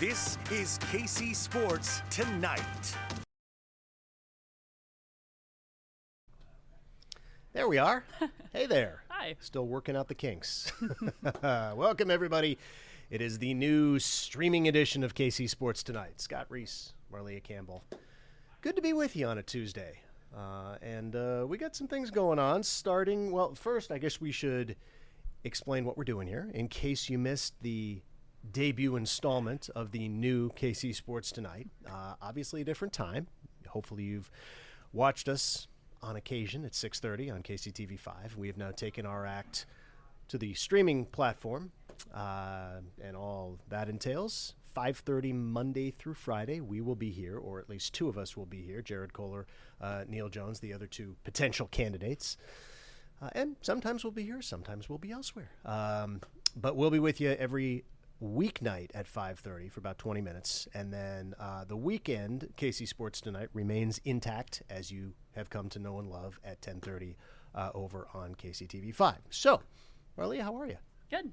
This is KC Sports Tonight. There we are. Hey there. Hi. Still working out the kinks. Welcome, everybody. It is the new streaming edition of KC Sports Tonight. Scott Reiss, Marleah, Campbell. Good to be with you on a Tuesday. And we got some things going on starting. Well, first, I guess we should explain what we're doing here in case you missed the debut installment of the new KC Sports Tonight. Obviously a different time. Hopefully you've watched us on occasion at 6:30 on KCTV5. We have now taken our act to the streaming platform, and all that entails. 5:30 Monday through Friday, we will be here, or at least two of us will be here, Jared Kohler, Neil Jones, the other two potential candidates. And sometimes we'll be here, sometimes we'll be elsewhere. But we'll be with you every weeknight at 5:30 for about 20 minutes. And then the weekend, KC Sports Tonight remains intact, as you have come to know and love, at 10:30 over on KCTV5. So, Marleah, how are you? Good.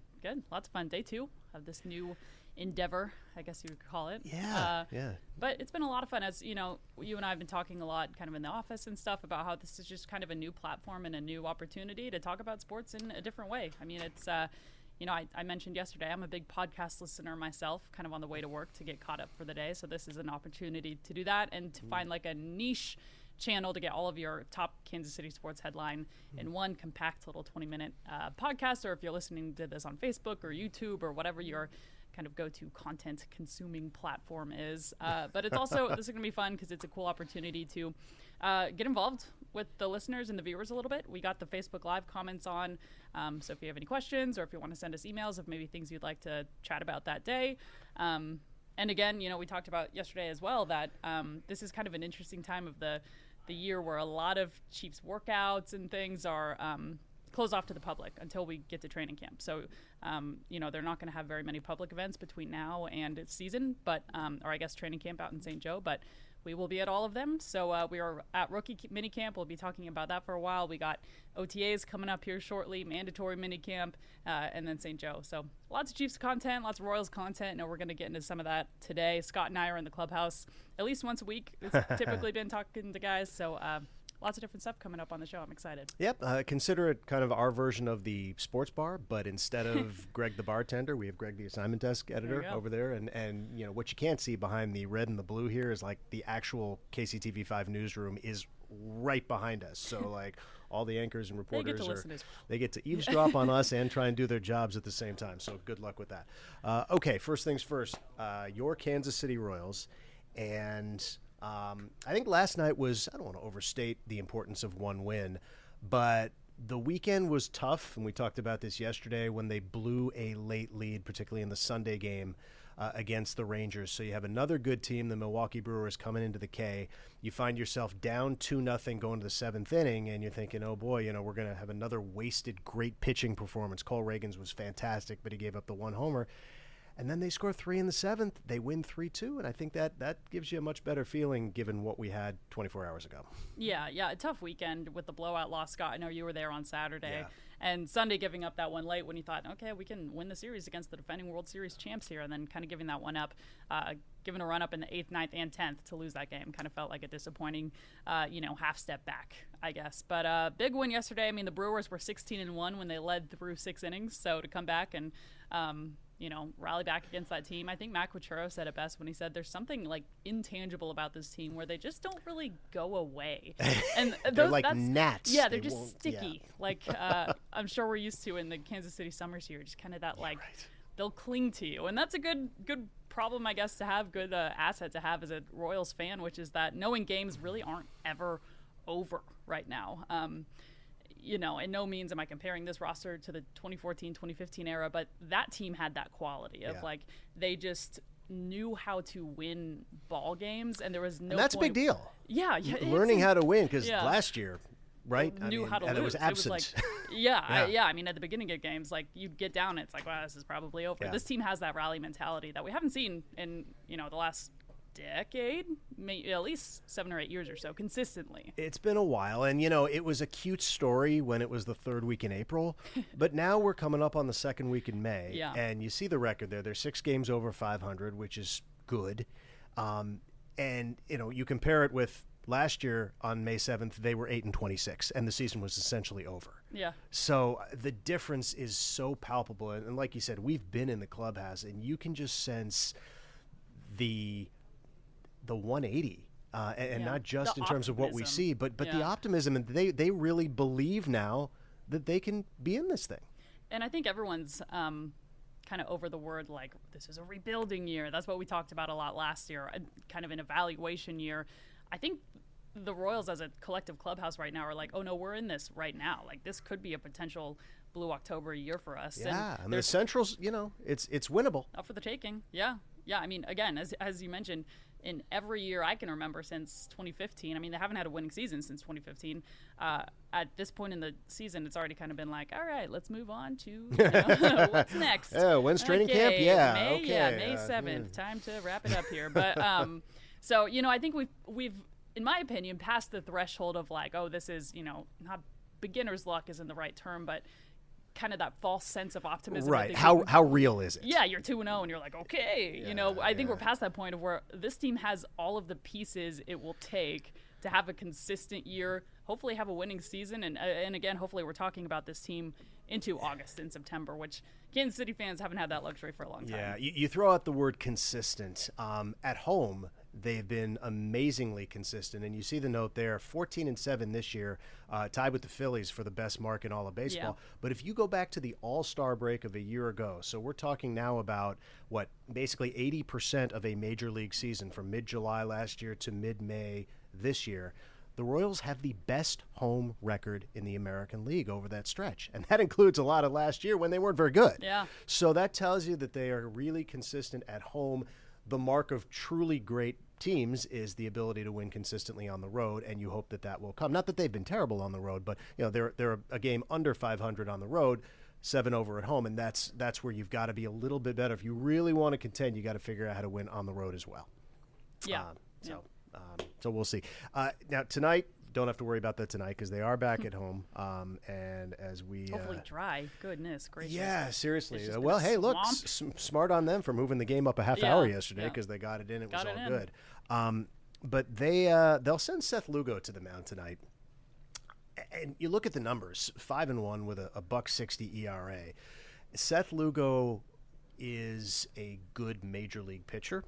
Lots of fun. Day 2 of this new endeavor, I guess you would call it. Yeah. But it's been a lot of fun. As you know, you and I have been talking a lot kind of in the office and stuff about how this is just kind of a new platform and a new opportunity to talk about sports in a different way. I mean, it's, I mentioned yesterday, I'm a big podcast listener myself, kind of on the way to work to get caught up for the day. So this is an opportunity to do that and to find like a niche channel to get all of your top Kansas City sports headline in one compact little 20-minute podcast. Or if you're listening to this on Facebook or YouTube or whatever your kind of go-to content consuming platform is. But it's also, this is going to be fun because it's a cool opportunity to get involved with the listeners and the viewers a little bit. We got the Facebook Live comments on. So if you have any questions or if you want to send us emails of maybe things you'd like to chat about that day. And again, we talked about yesterday as well that this is kind of an interesting time of the year where a lot of Chiefs workouts and things are closed off to the public until we get to training camp. So, they're not going to have very many public events between now and its season, but or I guess training camp out in St. Joe, but we will be at all of them. So we are at rookie minicamp. We'll be talking about that for a while. We got OTAs coming up here shortly, mandatory minicamp, and then St. Joe. So lots of Chiefs content, lots of Royals content. And we're going to get into some of that today. Scott and I are in the clubhouse at least once a week. It's typically been talking to guys. So lots of different stuff coming up on the show. I'm excited. Yep. Consider it kind of our version of the sports bar, but instead of Greg the bartender, we have Greg the assignment desk editor over there. And what you can't see behind the red and the blue here is like the actual KCTV5 newsroom is right behind us. So like all the anchors and reporters they get to eavesdrop on us and try and do their jobs at the same time. So good luck with that. Okay, first things first, your Kansas City Royals. And I think last night was, I don't want to overstate the importance of one win, but the weekend was tough, and we talked about this yesterday when they blew a late lead, particularly in the Sunday game against the Rangers. So you have another good team, the Milwaukee Brewers, coming into the K. You find yourself down 2-0 going to the 7th inning, and you're thinking, oh boy, we're going to have another wasted great pitching performance. Cole Reagans was fantastic, but he gave up the one homer. And then they score 3 in the 7th. They win 3-2, and I think that gives you a much better feeling given what we had 24 hours ago. Yeah, a tough weekend with the blowout loss, Scott. I know you were there on Saturday. Yeah. And Sunday giving up that one late when you thought, okay, we can win the series against the defending World Series champs here, and then kind of giving that one up, given a run up in the 8th, 9th, and 10th to lose that game kind of felt like a disappointing, half step back, I guess. But big win yesterday. I mean, the Brewers were 16-1 when they led through 6 innings, so to come back and rally back against that team. I think Matt Quatraro said it best when he said there's something like intangible about this team where they just don't really go away. And they're like gnats. Yeah, they're just sticky. Yeah. Like I'm sure we're used to in the Kansas City Summers here, just kind of that they'll cling to you. And that's a good problem, I guess, to have, good asset to have as a Royals fan, which is that knowing games really aren't ever over right now. In no means am I comparing this roster to the 2014-2015 era, but that team had that quality of they just knew how to win ball games, and there was no. And that's point. A big deal. Yeah, learning how to win, because last year, right? Knew how to lose. It was absent. I mean, at the beginning of games, you'd get down, and it's like, wow, this is probably over. Yeah. This team has that rally mentality that we haven't seen in the last decade, at least 7 or 8 years or so, consistently. It's been a while, and it was a cute story when it was the third week in April, but now we're coming up on the second week in May, Yeah. and you see the record there. They're 6 games over 500, which is good, and you compare it with last year on May 7th, they were 8-26, and the season was essentially over. Yeah. So the difference is so palpable, and like you said, we've been in the clubhouse, and you can just sense the 180, and not just The in terms of what we optimism. see, but the Yeah. optimism, and they really believe now that they can be in this thing. And I think everyone's kind of over the word, like, this is a rebuilding year. That's what we talked about a lot last year, kind of an evaluation year. I think the Royals as a collective clubhouse right now are like, oh, no, we're in this right now. Like, this could be a potential Blue October year for us. Yeah, and I mean, the Central's, it's winnable. up for the taking. Yeah. I mean, again, as you mentioned, in every year I can remember since 2015, I mean, they haven't had a winning season since 2015. At this point in the season, it's already kind of been like, all right, let's move on to what's next. Oh, when's training camp? Yeah, May 7th. Time to wrap it up here. But so, I think we've, in my opinion, passed the threshold of like, oh, this is, not beginner's luck isn't the right term, but kind of that false sense of optimism. Right. How real is it? Yeah, you're 2-0 and you're like, okay. I think we're past that point of where this team has all of the pieces it will take to have a consistent year, hopefully have a winning season. And again, hopefully we're talking about this team into August and September, which Kansas City fans haven't had that luxury for a long time. Yeah, you throw out the word consistent. At home, they've been amazingly consistent, and you see the note there, 14-7 this year, tied with the Phillies for the best mark in all of baseball. Yeah. But if you go back to the All-Star break of a year ago, so we're talking now about, basically 80% of a major league season from mid-July last year to mid-May this year, the Royals have the best home record in the American League over that stretch. And that includes a lot of last year when they weren't very good. Yeah. So that tells you that they are really consistent at home. The mark of truly great teams is the ability to win consistently on the road, and you hope that will come. Not that they've been terrible on the road, but they're a game under 500 on the road, 7 over at home, and that's where you've got to be a little bit better. If you really want to contend, you got to figure out how to win on the road as well. Yeah. So we'll see. Now tonight, don't have to worry about that tonight because they are back at home. And as we Hopefully dry. Goodness gracious. yeah, seriously. It's just Well, been hey, look, swamped. smart on them for moving the game up a half Yeah, hour yesterday yeah. because they got it in. It Got was it all in. good. But they'll send Seth Lugo to the mound tonight. And you look at the numbers: 5-1 with a $1.60 ERA. Seth Lugo is a good major league pitcher.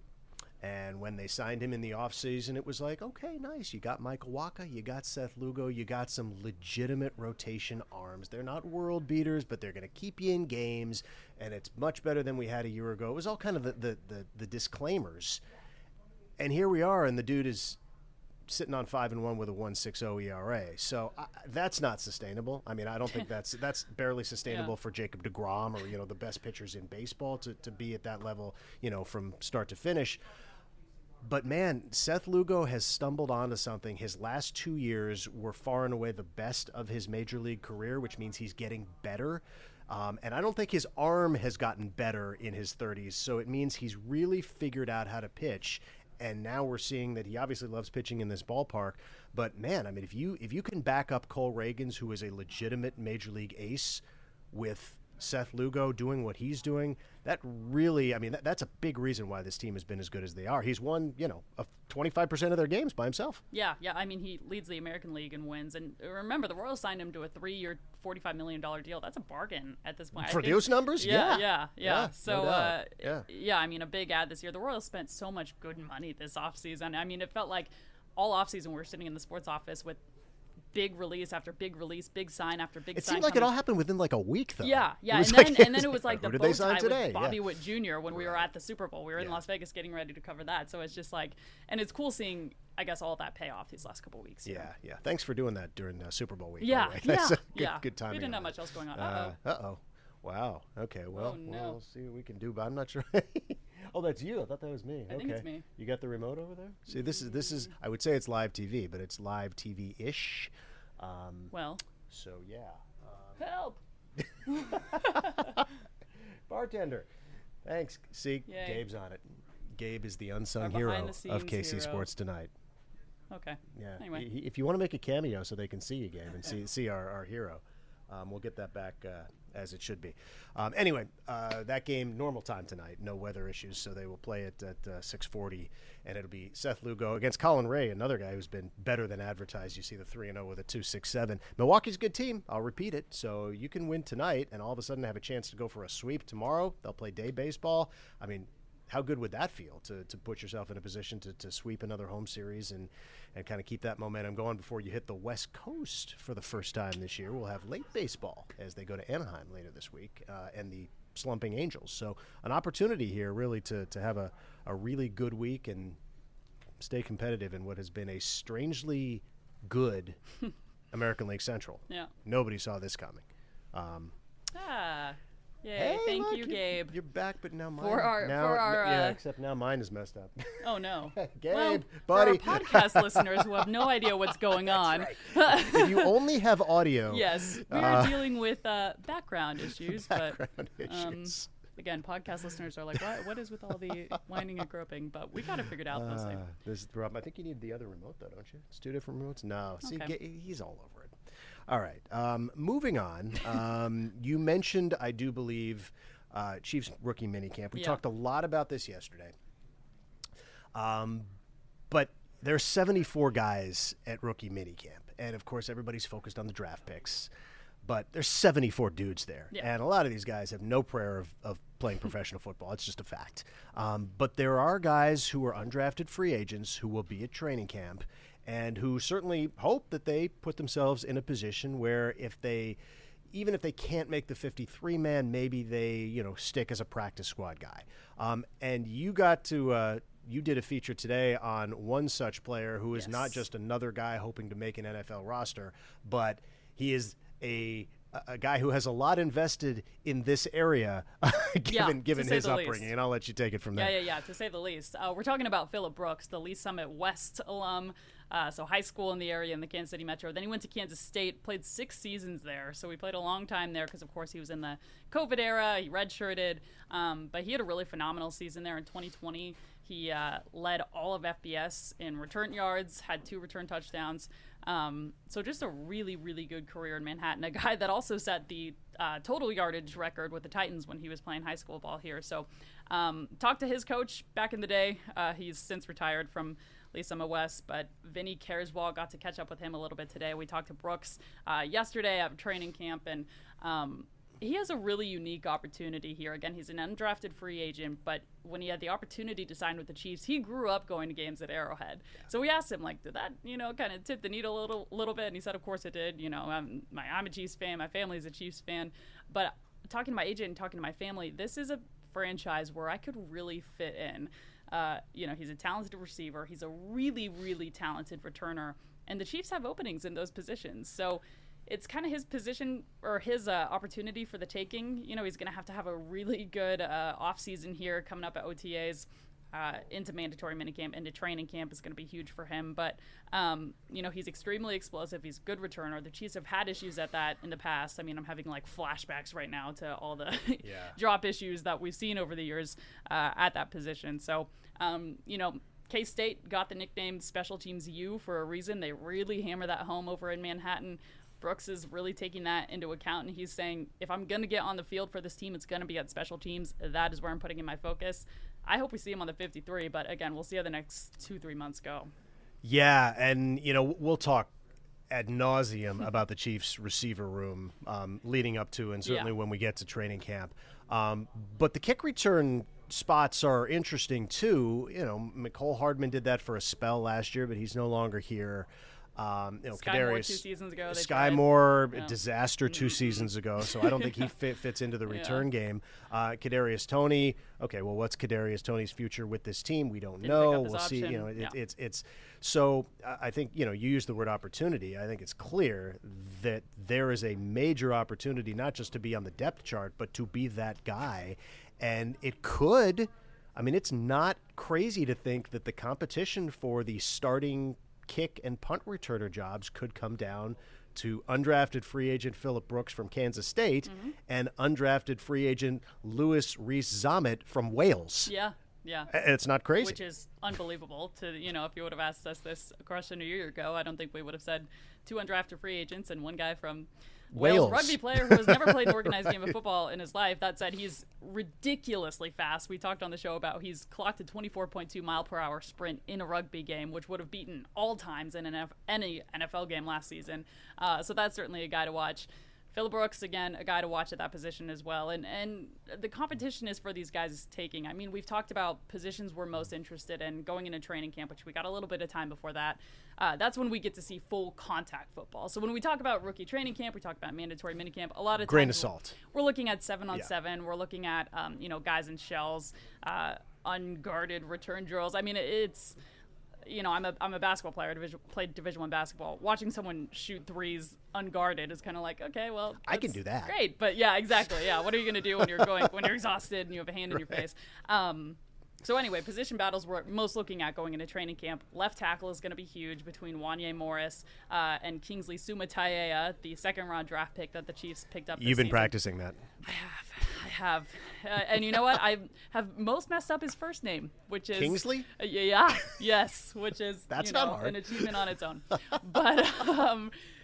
And when they signed him in the offseason, it was like, okay, nice. You got Michael Wacha, you got Seth Lugo, you got some legitimate rotation arms. They're not world beaters, but they're going to keep you in games, and it's much better than we had a year ago. It was all kind of the disclaimers. And here we are, and the dude is sitting on 5-1 with a 1.60 ERA. So that's not sustainable. I mean, I don't think that's barely sustainable for Jacob deGrom or, the best pitchers in baseball to be at that level, from start to finish. But, man, Seth Lugo has stumbled onto something. His last 2 years were far and away the best of his major league career, which means he's getting better. And I don't think his arm has gotten better in his 30s, so it means he's really figured out how to pitch. And now we're seeing that he obviously loves pitching in this ballpark. But, man, I mean, if you can back up Cole Reagans, who is a legitimate major league ace, with Seth Lugo doing what he's doing, that really, I mean, that's a big reason why this team has been as good as they are. He's won, 25% of their games by himself. Yeah. I mean, he leads the American League in wins. And remember, the Royals signed him to a 3-year, $45 million deal. That's a bargain at this point. For those numbers? Yeah. no So, doubt. I mean, a big ad this year. The Royals spent so much good money this offseason. I mean, it felt like all offseason we were sitting in the sports office with big release after big release, big sign after big sign. It seemed like it all happened within like a week, though. Yeah. And then it was like the who did bow they sign tie today? with Bobby Witt Jr. when we were at the Super Bowl. We were in Yeah. Las Vegas getting ready to cover that. So it's just like, and it's cool seeing, I guess, all that pay off these last couple of weeks. Yeah. Thanks for doing that during Super Bowl week. Yeah. By the way. That's good timing. We didn't on have that. much else going on. Uh-oh. Wow. Okay. Well, Oh, no. we'll see what we can do, but I'm not sure. Oh, that's you. I thought that was me. I think it's me. You got the remote over there? See, this is. I would say it's live TV, but it's live TV-ish. Well. So yeah. Help. Bartender. Thanks. See, Yay. Gabe's on it. Gabe is the unsung Our hero behind-the-scenes of KC hero. Sports Tonight. Okay. Yeah. Anyway. If you want to make a cameo so they can see you, Gabe, and see our hero, we'll get that back as it should be. Anyway, that game, normal time tonight. No weather issues, so they will play it at 6:40, and it'll be Seth Lugo against Colin Ray, another guy who's been better than advertised. You see the 3-0 with a 2.67. Milwaukee's a good team. I'll repeat it. So you can win tonight and all of a sudden have a chance to go for a sweep tomorrow. They'll play day baseball. I mean, how good would that feel to put yourself in a position to sweep another home series and kind of keep that momentum going before you hit the West Coast for the first time this year? We'll have late baseball as they go to Anaheim later this week and the slumping Angels. So an opportunity here really to have a really good week and stay competitive in what has been a strangely good American League Central. Yeah. Nobody saw this coming. Yay, Hey, thank look, you, Gabe. You're back, but now mine. Yeah, except now mine is messed up. Oh, no. Gabe, well, buddy. For our podcast listeners who have no idea what's going on. Right. If you only have audio. Yes, we are dealing with background issues. Background issues. Again, podcast listeners are like, what is with all the whining and groping? But we got it figured out mostly. This is the problem. I think you need the other remote, though, don't you? It's two different remotes? No. See, Okay. he's all over it. All right. Moving on. You mentioned, I do believe, Chiefs rookie minicamp. We talked a lot about this yesterday. But there's 74 guys at rookie minicamp. And, of course, everybody's focused on the draft picks. But there's 74 dudes there. Yeah. And a lot of these guys have no prayer of playing professional football. It's just a fact. But there are guys who are undrafted free agents who will be at training camp and who certainly hope that they put themselves in a position where even if they can't make the 53-man, maybe they, stick as a practice squad guy. And you got to you did a feature today on one such player who is not just another guy hoping to make an NFL roster, but he is a guy who has a lot invested in this area, given his upbringing, and I'll let you take it from there. Yeah, to say the least. We're talking about Phillip Brooks, the Lee Summit West alum, so high school in the area in the Kansas City Metro. Then he went to Kansas State, played 6 seasons there, so he played a long time there because, of course, he was in the COVID era. He redshirted, but he had a really phenomenal season there in 2020. He led all of FBS in return yards, had 2 return touchdowns. So just a really, really good career in Manhattan. A guy that also set the total yardage record with the Titans when he was playing high school ball here. So talked to his coach back in the day. He's since retired from Lee Summit West, but Vinny Careswall got to catch up with him a little bit today. We talked to Brooks yesterday at training camp, and he has a really unique opportunity here. Again, he's an undrafted free agent, but when he had the opportunity to sign with the Chiefs, he grew up going to games at Arrowhead. So we asked him, did that, kind of tip the needle a little bit? And he said, of course it did. I'm a Chiefs fan. My family's a Chiefs fan. But talking to my agent and talking to my family, this is a franchise where I could really fit in. He's a talented receiver. He's a really, really talented returner. And the Chiefs have openings in those positions. So it's kind of his position or his opportunity for the taking. He's going to have a really good offseason here coming up at OTAs, into mandatory minicamp, into training camp is going to be huge for him. But, he's extremely explosive. He's a good returner. The Chiefs have had issues at that in the past. I mean, I'm having flashbacks right now to all the drop issues that we've seen over the years at that position. So, K-State got the nickname Special Teams U for a reason. They really hammer that home over in Manhattan. Brooks is really taking that into account, and he's saying, if I'm going to get on the field for this team, it's going to be at special teams. That is where I'm putting in my focus. I hope we see him on the 53, but again, we'll see how the next 2-3 months go. Yeah, and, we'll talk ad nauseum about the Chiefs receiver room leading up to and certainly when we get to training camp. But the kick return spots are interesting, too. McCole Hardman did that for a spell last year, but he's no longer here. Sky Moore 2 seasons ago. Sky Moore, disaster 2 seasons ago, so I don't think he fits into the return game. Kadarius Toney, okay, well, what's Kadarius Toney's future with this team? We don't know. We'll see. It's so I think you used the word opportunity. I think it's clear that there is a major opportunity not just to be on the depth chart, but to be that guy, and it could. I mean, it's not crazy to think that the competition for the starting kick and punt returner jobs could come down to undrafted free agent Phillip Brooks from Kansas State and undrafted free agent Reiss Zamet from Wales. Yeah. Yeah. It's not crazy. Which is unbelievable to, if you would have asked us this question a year ago, I don't think we would have said 2 undrafted free agents and one guy from Wales rugby player who has never played an organized game of football in his life. That said, he's ridiculously fast. We talked on the show about he's clocked a 24.2 mile per hour sprint in a rugby game, which would have beaten all times in any NFL game last season. So that's certainly a guy to watch. Phillip Brooks, again, a guy to watch at that position as well. And the competition is for these guys taking. I mean, we've talked about positions we're most interested in going into training camp, which we got a little bit of time before that. That's when we get to see full contact football. So when we talk about rookie training camp, we talk about mandatory minicamp. A lot of grain times of salt. We're looking at 7-on-7. We're looking at, guys in shells, unguarded return drills. I mean, it's... I'm a basketball player. Played Division I basketball. Watching someone shoot threes unguarded is kind of like, okay, well, I can do that. Great, but yeah, exactly. Yeah, what are you going to do when you're exhausted and you have a hand in your face? So anyway, position battles we're most looking at going into training camp. Left tackle is going to be huge between Wanye Morris and Kingsley Sumataia, the second-round draft pick that the Chiefs picked up this You've been season. practicing that. I have. And you know what? I have most messed up his first name, which is... Kingsley? Yes, which is That's not hard. An achievement on its own. But...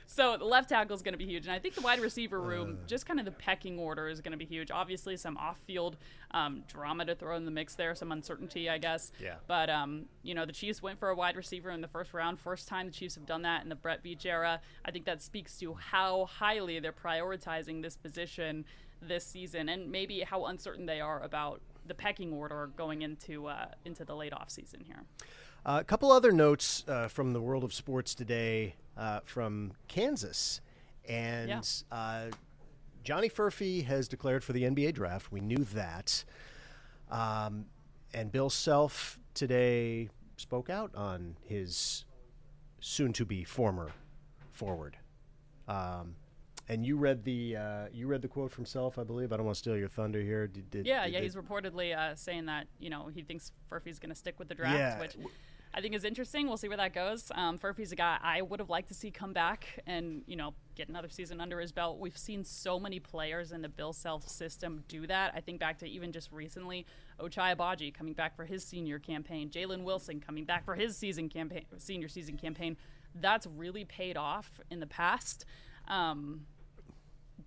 So the left tackle is going to be huge. And I think the wide receiver room, just kind of the pecking order is going to be huge. Obviously, some off-field drama to throw in the mix there, some uncertainty, I guess. Yeah. But, the Chiefs went for a wide receiver in the first round. First time the Chiefs have done that in the Brett Veach era. I think that speaks to how highly they're prioritizing this position this season and maybe how uncertain they are about the pecking order going into the late offseason here. A couple other notes from the world of sports today from Kansas. And Johnny Furphy has declared for the NBA draft. We knew that. And Bill Self today spoke out on his soon-to-be former forward. And you read the quote from Self, I believe. I don't want to steal your thunder here. He's reportedly saying that he thinks Furphy's going to stick with the draft, which I think is interesting. We'll see where that goes. Furphy's a guy I would have liked to see come back and get another season under his belt. We've seen so many players in the Bill Self system do that. I think back to even just recently, Ochai Agbaji coming back for his senior campaign, Jalen Wilson coming back for his senior season campaign. That's really paid off in the past.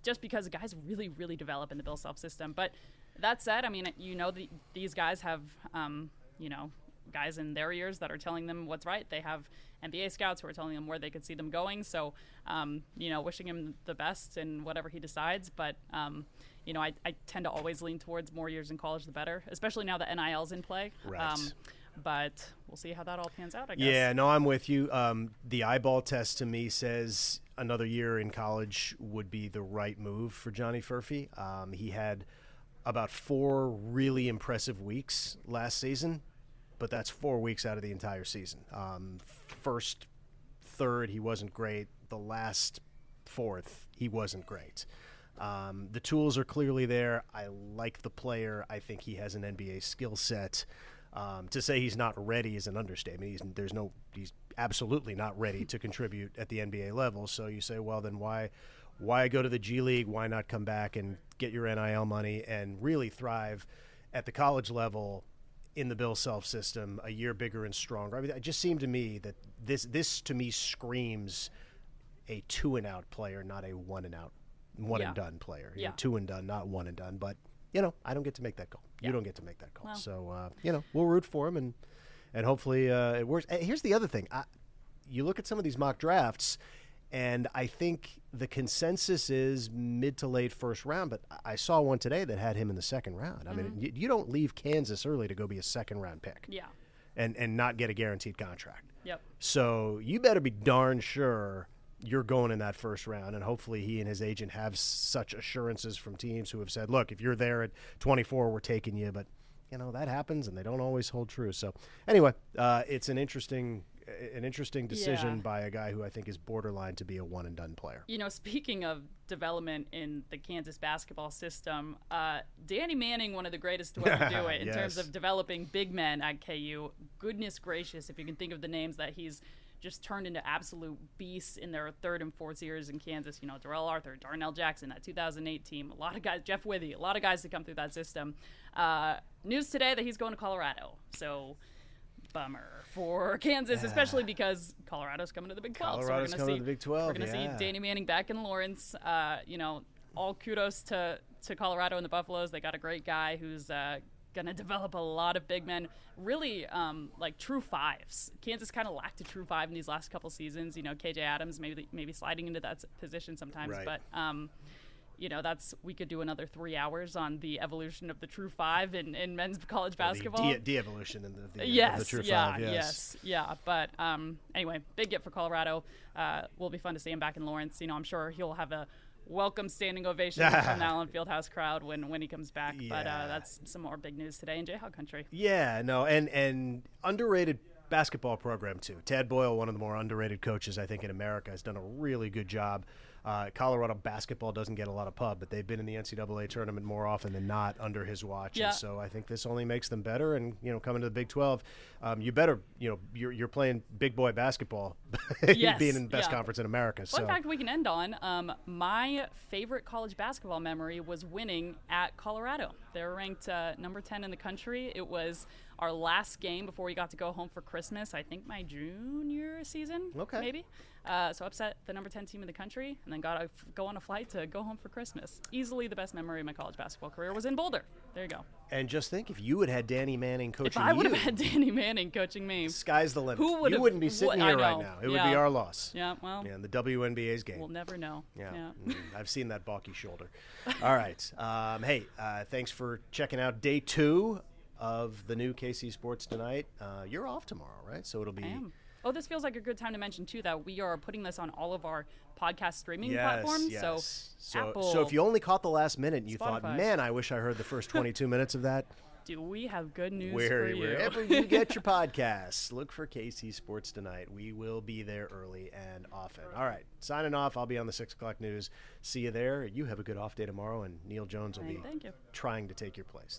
Just because guys really, really develop in the Bill Self system. But that said, I mean, these guys have, guys in their ears that are telling them what's right. They have NBA scouts who are telling them where they could see them going. So, wishing him the best in whatever he decides. But, I tend to always lean towards more years in college, the better, especially now that NIL's in play. Right. But we'll see how that all pans out, I guess. Yeah, no, I'm with you. The eyeball test to me says another year in college would be the right move for Johnny Furphy. He had about 4 really impressive weeks last season, but that's 4 weeks out of the entire season. First third, he wasn't great. The last fourth, he wasn't great. The tools are clearly there. I like the player. I think he has an NBA skill set. To say he's not ready is an understatement. He's absolutely not ready to contribute at the NBA level. So you say, well, then why go to the G League? Why not come back and get your NIL money and really thrive at the college level in the Bill Self system, a year bigger and stronger? I mean, it just seemed to me that this to me screams a 2-and-out player, not a 1-and-out, one-and-done player. Yeah. 2 and done, not 1 and done. But I don't get to make that call. Yeah. You don't get to make that call. Well. So, we'll root for him, and hopefully it works. Here's the other thing. You look at some of these mock drafts, and I think the consensus is mid to late first round, but I saw one today that had him in the second round. I mean, you don't leave Kansas early to go be a second-round pick. Yeah. And not get a guaranteed contract. Yep. So you better be darn sure you're going in that first round, and hopefully he and his agent have such assurances from teams who have said, look, if you're there at 24, we're taking you. But, that happens, and they don't always hold true. So, anyway, it's an interesting decision by a guy who I think is borderline to be a one-and-done player. Speaking of development in the Kansas basketball system, Danny Manning, one of the greatest to ever do it in terms of developing big men at KU. Goodness gracious, if you can think of the names that he's just turned into absolute beasts in their third and fourth years in Kansas. Darrell Arthur, Darnell Jackson, that 2008 team, a lot of guys, Jeff Withy, a lot of guys that come through that system. News today that he's going to Colorado. So, bummer for Kansas, especially because Colorado's coming to the Big 12. Colorado's coming to the Big 12, We're going to see Danny Manning back in Lawrence. All kudos to Colorado and the Buffaloes. They got a great guy who's going to develop a lot of big men, really like true fives. Kansas kind of lacked a true five in these last couple seasons. KJ Adams maybe sliding into that position sometimes, right. But we could do another 3 hours on the evolution of the true five in men's college basketball. De-evolution of the true yeah, five. Yes. Yeah. But anyway, big get for Colorado. Will be fun to see him back in Lawrence. I'm sure he'll have a welcome standing ovation from the Allen Fieldhouse crowd when he comes back. Yeah. But that's some more big news today in Jayhawk country. Yeah, no, and underrated basketball program too. Tad Boyle, one of the more underrated coaches I think in America, has done a really good job. Colorado basketball doesn't get a lot of pub, but they've been in the NCAA tournament more often than not under his watch. Yeah. And so I think this only makes them better. And coming to the Big 12, you're playing big boy basketball, Yes. being in the best conference in America. Fun fact we can end on: my favorite college basketball memory was winning at Colorado. They were ranked number 10 in the country. It was our last game before we got to go home for Christmas. I think my junior season, maybe. So upset the number 10 team in the country, and then got to go on a flight to go home for Christmas. Easily the best memory of my college basketball career was in Boulder. There you go. And just think, if you had had Danny Manning coaching if I would have had Danny Manning coaching me, sky's the limit. Who would you wouldn't be sitting here right now. It would be our loss. Yeah, well. Yeah, in the WNBA's game. We'll never know. Yeah. I've seen that balky shoulder. All right. Hey, thanks for checking out day 2 of the new KC Sports Tonight. You're off tomorrow, right? So it'll be... I am. Oh, this feels like a good time to mention, too, that we are putting this on all of our podcast streaming platforms. Yes. So Apple, so if you only caught the last minute and you Spotify. thought, man, I wish I heard the first 22 minutes of that. Do we have good news for you? Wherever you get your podcasts, look for KC Sports Tonight. We will be there early and often. All right, signing off. I'll be on the 6 o'clock news. See you there. You have a good off day tomorrow, and Neil Jones will be trying to take your place.